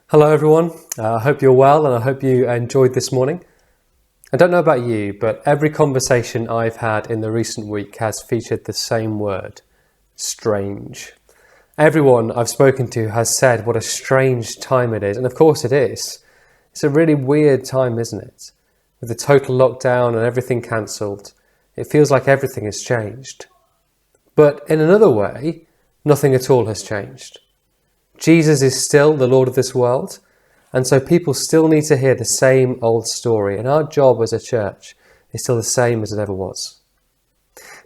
Hello everyone, I hope you're well and I hope you enjoyed this morning. I don't know about you, but every conversation I've had in the recent week has featured the same word, strange. Everyone I've spoken to has said what a strange time it is, and of course it is. It's a really weird time, isn't it? With the total lockdown and everything cancelled, it feels like everything has changed. But in another way, nothing at all has changed. Jesus is still the Lord of this world, and so people still need to hear the same old story, and our job as a church is still the same as it ever was.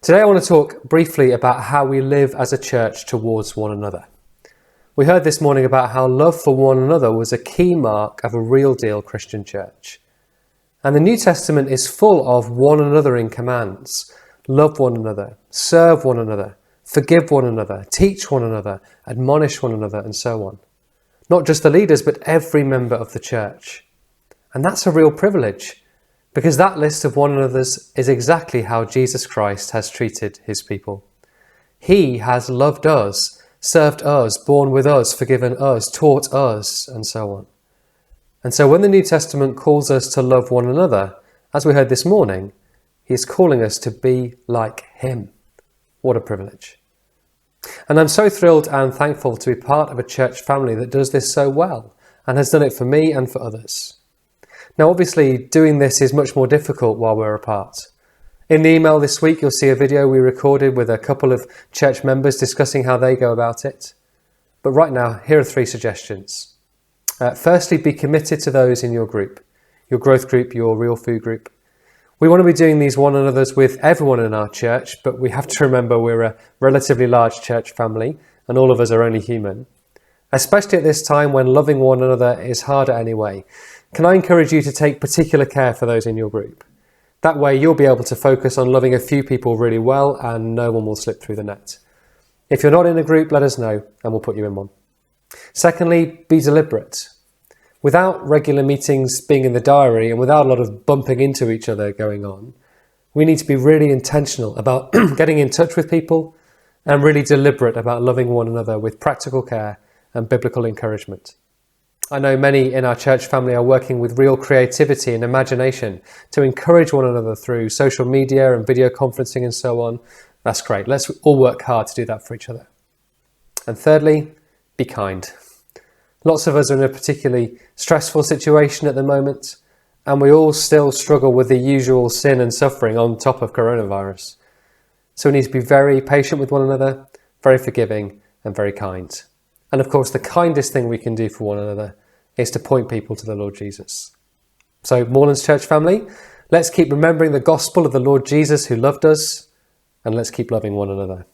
Today I want to talk briefly about how we live as a church towards one another. We heard this morning about how love for one another was a key mark of a real deal Christian church. And the New Testament is full of one another in commands. Love one another, serve one another, forgive one another, teach one another, admonish one another, and so on. Not just the leaders, but every member of the church. And that's a real privilege, because that list of one another's is exactly how Jesus Christ has treated his people. He has loved us, served us, borne with us, forgiven us, taught us, and so on. And so when the New Testament calls us to love one another, as we heard this morning, he is calling us to be like him. What a privilege. And I'm so thrilled and thankful to be part of a church family that does this so well and has done it for me and for others. Now, obviously, doing this is much more difficult while we're apart. In the email this week, you'll see a video we recorded with a couple of church members discussing how they go about it. But right now, here are 3 suggestions. Firstly, be committed to those in your group, your growth group, your real food group. We want to be doing these one another's with everyone in our church, but we have to remember we're a relatively large church family and all of us are only human. Especially at this time when loving one another is harder anyway. Can I encourage you to take particular care for those in your group? That way you'll be able to focus on loving a few people really well and no one will slip through the net. If you're not in a group, let us know and we'll put you in one. Secondly, be deliberate. Without regular meetings being in the diary and without a lot of bumping into each other going on, we need to be really intentional about getting in touch with people and really deliberate about loving one another with practical care and biblical encouragement. I know many in our church family are working with real creativity and imagination to encourage one another through social media and video conferencing and so on. That's great. Let's all work hard to do that for each other. And thirdly, be kind. Lots of us are in a particularly stressful situation at the moment, and we all still struggle with the usual sin and suffering on top of coronavirus. So we need to be very patient with one another, very forgiving and very kind. And of course, the kindest thing we can do for one another is to point people to the Lord Jesus. So Morelands Church family, let's keep remembering the gospel of the Lord Jesus who loved us, and let's keep loving one another.